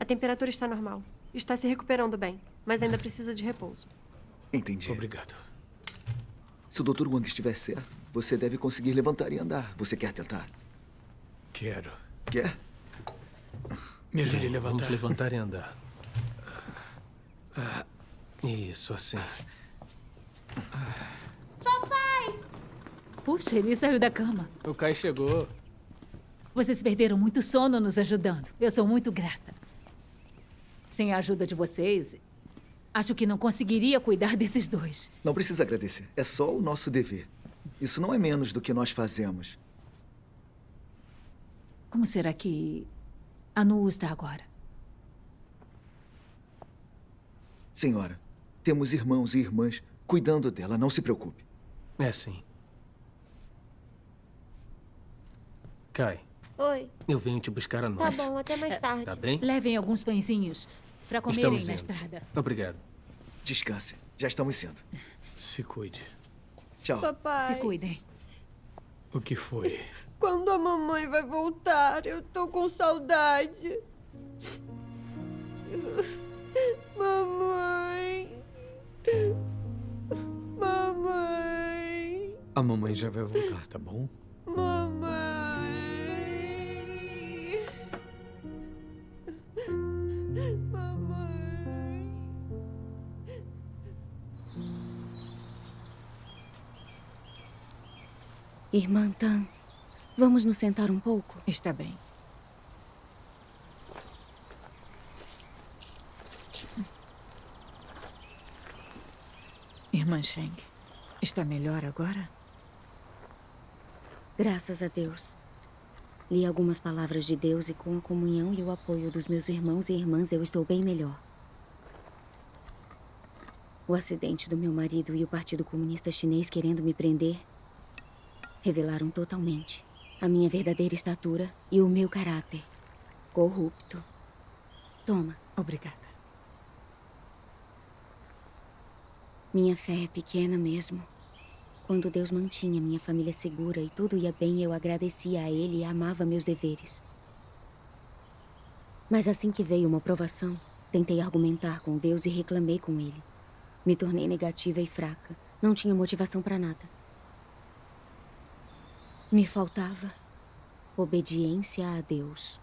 A temperatura está normal. Está se recuperando bem, mas ainda precisa de repouso. Entendi. Obrigado. Se o Dr. Wang estiver certo, você deve conseguir levantar e andar. Você quer tentar? Quero. Quer? Me ajude a Vamos levantar. levantar e andar. Isso, assim. Puxa, ele saiu da cama. O Kai chegou. Vocês perderam muito sono nos ajudando. Eu sou muito grata. Sem a ajuda de vocês, acho que não conseguiria cuidar desses dois. Não precisa agradecer. É só o nosso dever. Isso não é menos do que nós fazemos. Como será que a Nu está agora? Senhora, temos irmãos e irmãs cuidando dela. Não se preocupe. É sim. Kai, Oi. eu venho te buscar à noite. Tá bom, até mais tarde. Tá bem? Levem alguns pãezinhos para comerem Estamos na indo. estrada. Obrigado. Descanse. Já estamos indo. Se cuide. Tchau. Papai, Se cuidem. O que foi? quando a mamãe vai voltar? Eu tô com saudade. Mamãe. Mamãe. A mamãe já vai voltar, tá bom? Mamãe. Mamãe. Irmã Tan, vamos nos sentar um pouco? Está bem. Irmã Sheng, está melhor agora? Graças a Deus. Li algumas palavras de Deus e com a comunhão e o apoio dos meus irmãos e irmãs eu estou bem melhor. O acidente do meu marido e o Partido Comunista Chinês querendo me prender revelaram totalmente a minha verdadeira estatura e o meu caráter corrupto. Toma. Obrigada. Minha fé é pequena mesmo. Quando Deus mantinha minha família segura e tudo ia bem, eu agradecia a Ele e amava meus deveres. Mas assim que veio uma provação, tentei argumentar com Deus e reclamei com Ele. Me tornei negativa e fraca. Não tinha motivação para nada. Me faltava obediência a Deus.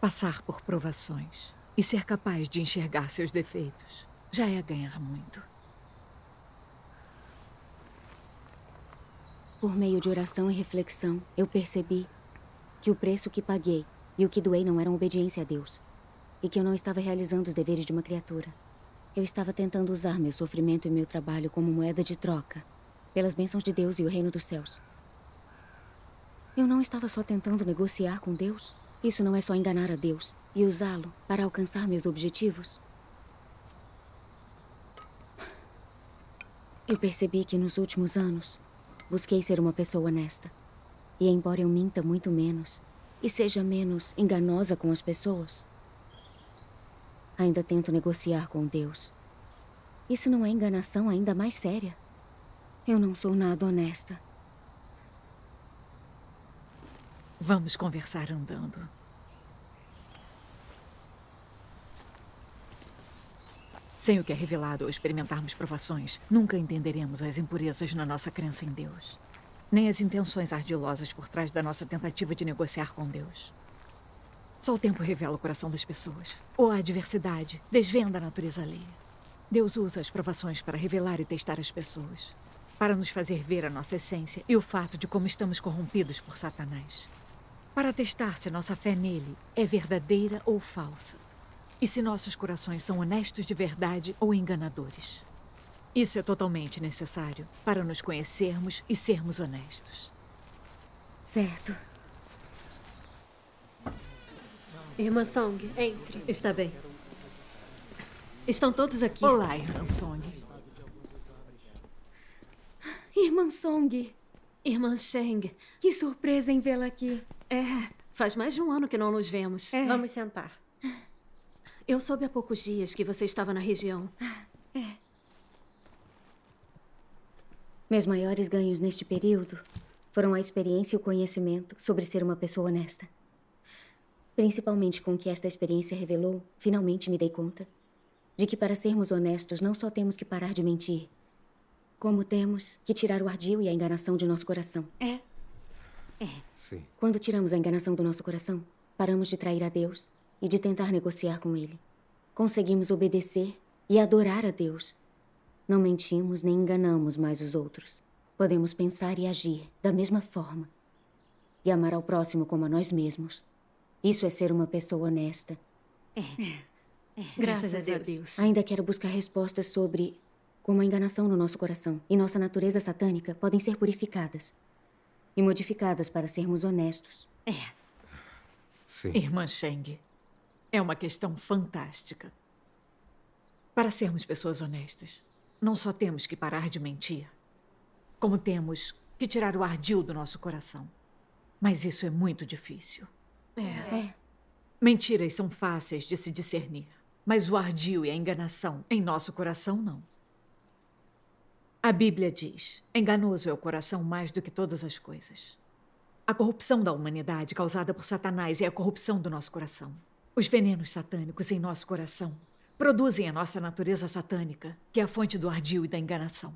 Passar por provações e ser capaz de enxergar seus defeitos já é ganhar muito. Por meio de oração e reflexão, eu percebi que o preço que paguei e o que doei não eram obediência a Deus. E que eu não estava realizando os deveres de uma criatura. Eu estava tentando usar meu sofrimento e meu trabalho como moeda de troca pelas bênçãos de Deus e o reino dos céus. Eu não estava só tentando negociar com Deus. Isso não é só enganar a Deus e usá-lo para alcançar meus objetivos. Eu percebi que nos últimos anos busquei ser uma pessoa honesta. E embora eu minta muito menos e seja menos enganosa com as pessoas, ainda tento negociar com Deus. Isso não é enganação ainda mais séria. Eu não sou nada honesta. Vamos conversar andando. Sem o que é revelado ou experimentarmos provações, nunca entenderemos as impurezas na nossa crença em Deus. Nem as intenções ardilosas por trás da nossa tentativa de negociar com Deus. Só o tempo revela o coração das pessoas. Ou a adversidade desvenda a natureza alheia. Deus usa as provações para revelar e testar as pessoas. Para nos fazer ver a nossa essência e o fato de como estamos corrompidos por Satanás. Para testar se nossa fé nele é verdadeira ou falsa. E se nossos corações são honestos de verdade ou enganadores. Isso é totalmente necessário para nos conhecermos e sermos honestos. Certo. Irmã Song, entre. Está bem. Estão todos aqui. Olá, Irmã Song. Irmã Song, Irmã Sheng. que surpresa em vê-la aqui. Faz mais de um ano que não nos vemos. Vamos sentar. Eu soube há poucos dias que você estava na região. Meus maiores ganhos neste período foram a experiência e o conhecimento sobre ser uma pessoa honesta. Principalmente com o que esta experiência revelou, finalmente me dei conta de que para sermos honestos não só temos que parar de mentir, como temos que tirar o ardil e a enganação de nosso coração. Sim. Quando tiramos a enganação do nosso coração, paramos de trair a Deus e de tentar negociar com Ele. Conseguimos obedecer e adorar a Deus. Não mentimos nem enganamos mais os outros. Podemos pensar e agir da mesma forma e amar ao próximo como a nós mesmos. Isso é ser uma pessoa honesta. Graças a Deus. Ainda quero buscar respostas sobre como a enganação no nosso coração e nossa natureza satânica podem ser purificadas e modificadas para sermos honestos. Sim. Irmã Sheng, é uma questão fantástica. Para sermos pessoas honestas, não só temos que parar de mentir, como temos que tirar o ardil do nosso coração. Mas isso é muito difícil. Mentiras são fáceis de se discernir, mas o ardil e a enganação em nosso coração, não. A Bíblia diz: enganoso é o coração mais do que todas as coisas. A corrupção da humanidade causada por Satanás é a corrupção do nosso coração. Os venenos satânicos em nosso coração produzem a nossa natureza satânica, que é a fonte do ardil e da enganação.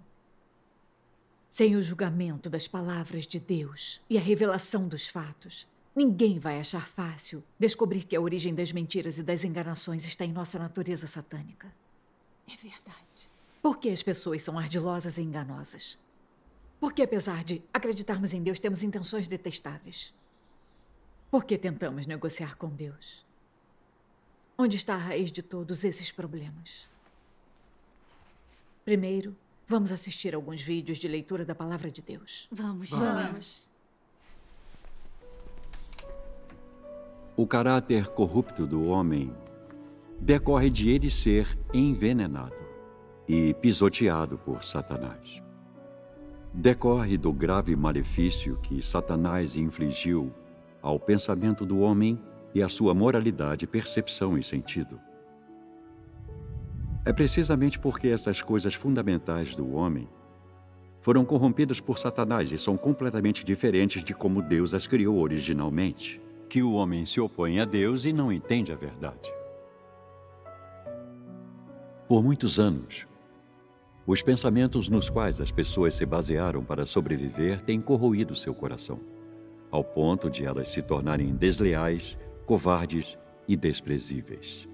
Sem o julgamento das palavras de Deus e a revelação dos fatos, ninguém vai achar fácil descobrir que a origem das mentiras e das enganações está em nossa natureza satânica. É verdade. Por que as pessoas são ardilosas e enganosas? Porque, apesar de acreditarmos em Deus, temos intenções detestáveis. Por que tentamos negociar com Deus? Onde está a raiz de todos esses problemas? Primeiro, vamos assistir alguns vídeos de leitura da Palavra de Deus. Vamos. O caráter corrupto do homem decorre de ele ser envenenado e pisoteado por Satanás. Decorre do grave malefício que Satanás infligiu ao pensamento do homem e à sua moralidade, percepção e sentido. É precisamente porque essas coisas fundamentais do homem foram corrompidas por Satanás e são completamente diferentes de como Deus as criou originalmente, que o homem se opõe a Deus e não entende a verdade. Por muitos anos, os pensamentos nos quais as pessoas se basearam para sobreviver têm corroído seu coração, ao ponto de elas se tornarem desleais, covardes e desprezíveis.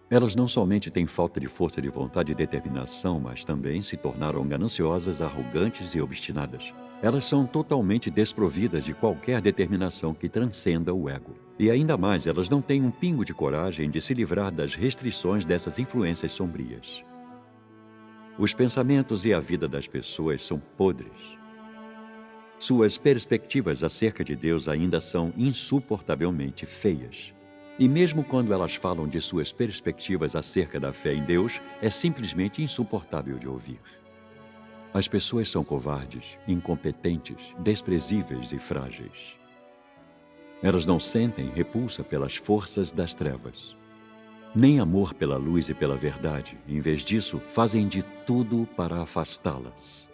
Elas não somente têm falta de força de vontade e determinação, mas também se tornaram gananciosas, arrogantes e obstinadas. Elas são totalmente desprovidas de qualquer determinação que transcenda o ego. E ainda mais, elas não têm um pingo de coragem de se livrar das restrições dessas influências sombrias. Os pensamentos e a vida das pessoas são podres. Suas perspectivas acerca de Deus ainda são insuportavelmente feias. E mesmo quando elas falam de suas perspectivas acerca da fé em Deus, é simplesmente insuportável de ouvir. As pessoas são covardes, incompetentes, desprezíveis e frágeis. Elas não sentem repulsa pelas forças das trevas, nem amor pela luz e pela verdade. Em vez disso, fazem de tudo para afastá-las.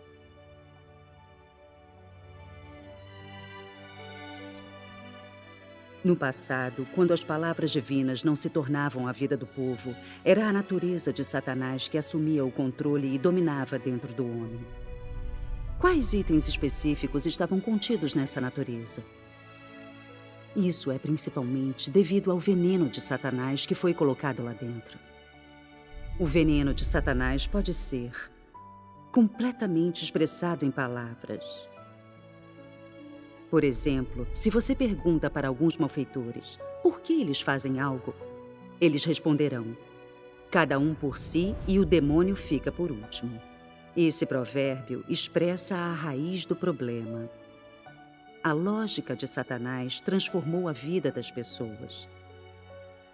No passado, quando as palavras divinas não se tornavam a vida do povo, era a natureza de Satanás que assumia o controle e dominava dentro do homem. Quais itens específicos estavam contidos nessa natureza? Isso é principalmente devido ao veneno de Satanás que foi colocado lá dentro. O veneno de Satanás pode ser completamente expressado em palavras. Por exemplo, se você pergunta para alguns malfeitores por que eles fazem algo, eles responderão: cada um por si e o demônio fica por último. Esse provérbio expressa a raiz do problema. A lógica de Satanás transformou a vida das pessoas.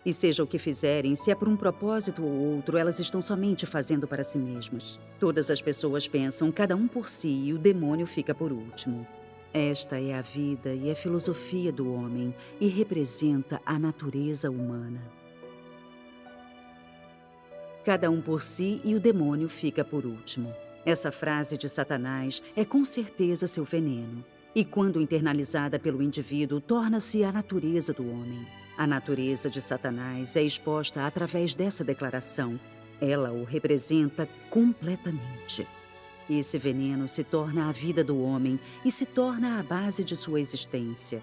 E seja o que fizerem, se é por um propósito ou outro, elas estão somente fazendo para si mesmas. Todas as pessoas pensam cada um por si e o demônio fica por último. Esta é a vida e a filosofia do homem e representa a natureza humana. Cada um por si e o demônio fica por último. Essa frase de Satanás é com certeza seu veneno. E quando internalizada pelo indivíduo, torna-se a natureza do homem. A natureza de Satanás é exposta através dessa declaração. Ela o representa completamente. Esse veneno se torna a vida do homem e se torna a base de sua existência.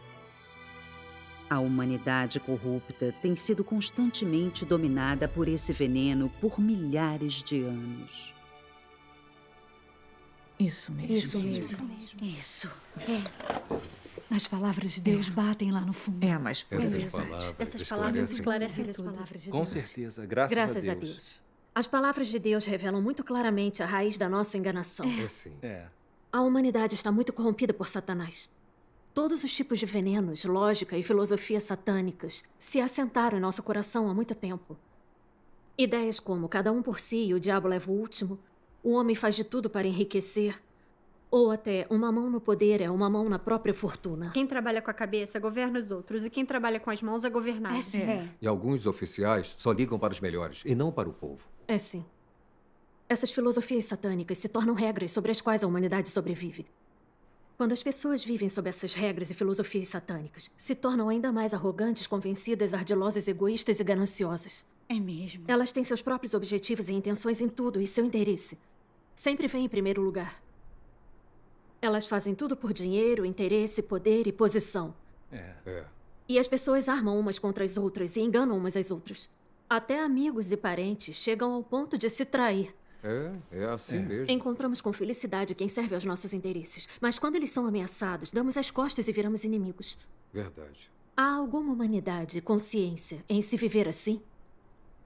A humanidade corrupta tem sido constantemente dominada por esse veneno por milhares de anos. Isso mesmo. Isso. As palavras de Deus batem lá no fundo. É a mais pura. Essas palavras esclarecem tudo. Com certeza, graças a Deus. As palavras de Deus revelam muito claramente a raiz da nossa enganação. É sim. A humanidade está muito corrompida por Satanás. Todos os tipos de venenos, lógica e filosofia satânicas se assentaram em nosso coração há muito tempo. Ideias como cada um por si e o diabo leva o último, o homem faz de tudo para enriquecer, ou até uma mão no poder é uma mão na própria fortuna. Quem trabalha com a cabeça governa os outros, e quem trabalha com as mãos é governado. E alguns oficiais só ligam para os melhores e não para o povo. É sim. Essas filosofias satânicas se tornam regras sobre as quais a humanidade sobrevive. Quando as pessoas vivem sob essas regras e filosofias satânicas, se tornam ainda mais arrogantes, convencidas, ardilosas, egoístas e gananciosas. É mesmo. Elas têm seus próprios objetivos e intenções em tudo, e seu interesse sempre vem em primeiro lugar. Elas fazem tudo por dinheiro, interesse, poder e posição. E as pessoas armam umas contra as outras e enganam umas às outras. Até amigos e parentes chegam ao ponto de se trair. É assim mesmo. Encontramos com felicidade quem serve aos nossos interesses. Mas quando eles são ameaçados, damos as costas e viramos inimigos. Verdade. Há alguma humanidade, consciência, em se viver assim?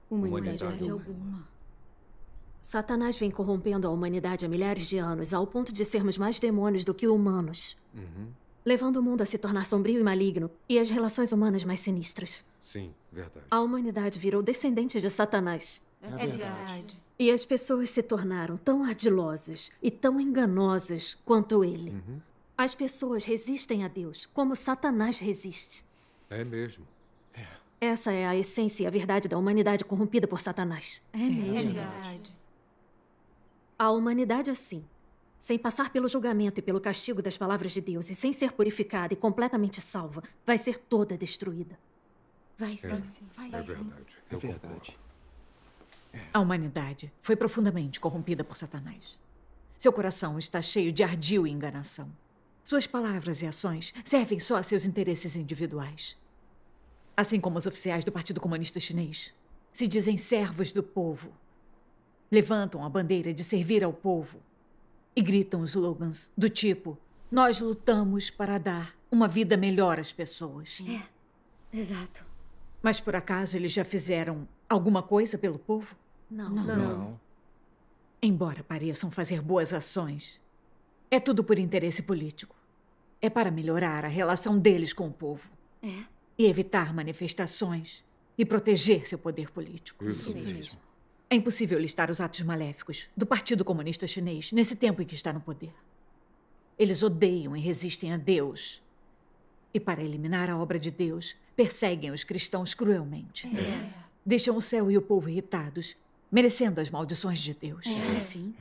Humanidade alguma. Satanás vem corrompendo a humanidade há milhares de anos, ao ponto de sermos mais demônios do que humanos. Levando o mundo a se tornar sombrio e maligno, e as relações humanas mais sinistras. Sim, verdade. A humanidade virou descendente de Satanás. É verdade. E as pessoas se tornaram tão ardilosas e tão enganosas quanto ele. As pessoas resistem a Deus, como Satanás resiste. É mesmo. Essa é a essência e a verdade da humanidade corrompida por Satanás. É mesmo. Verdade. A humanidade assim, sem passar pelo julgamento e pelo castigo das palavras de Deus e sem ser purificada e completamente salva, vai ser toda destruída. Vai sim. É verdade. É verdade. A humanidade foi profundamente corrompida por Satanás. Seu coração está cheio de ardil e enganação. Suas palavras e ações servem só a seus interesses individuais. Assim como os oficiais do Partido Comunista Chinês se dizem servos do povo, levantam a bandeira de servir ao povo e gritam slogans do tipo: nós lutamos para dar uma vida melhor às pessoas. Exato. Mas por acaso eles já fizeram alguma coisa pelo povo? Não. Embora pareçam fazer boas ações, é tudo por interesse político. É para melhorar a relação deles com o povo. E evitar manifestações e proteger seu poder político. Isso mesmo. É impossível listar os atos maléficos do Partido Comunista Chinês nesse tempo em que está no poder. Eles odeiam e resistem a Deus. E para eliminar a obra de Deus, perseguem os cristãos cruelmente. Deixam o céu e o povo irritados, merecendo as maldições de Deus. Sim.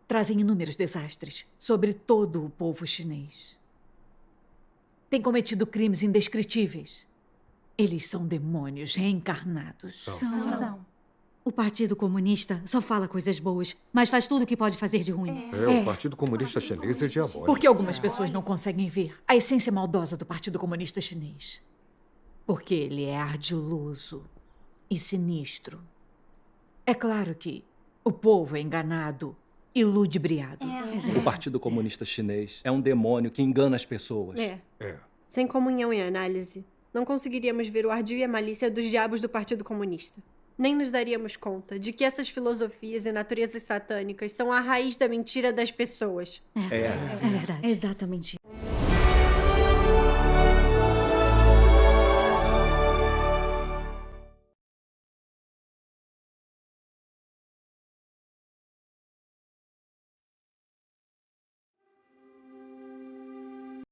Trazem inúmeros desastres sobre todo o povo chinês. Têm cometido crimes indescritíveis. Eles são demônios reencarnados. São. O Partido Comunista só fala coisas boas, mas faz tudo o que pode fazer de ruim. O Partido Comunista Chinês é diabólico. Porque algumas pessoas não conseguem ver a essência maldosa do Partido Comunista Chinês. Porque ele é ardiloso e sinistro. É claro que o povo é enganado e ludibriado. O Partido Comunista Chinês é um demônio que engana as pessoas. Sem comunhão e análise, não conseguiríamos ver o ardil e a malícia dos diabos do Partido Comunista. Nem nos daríamos conta de que essas filosofias e naturezas satânicas são a raiz da mentira das pessoas. É verdade. Exatamente.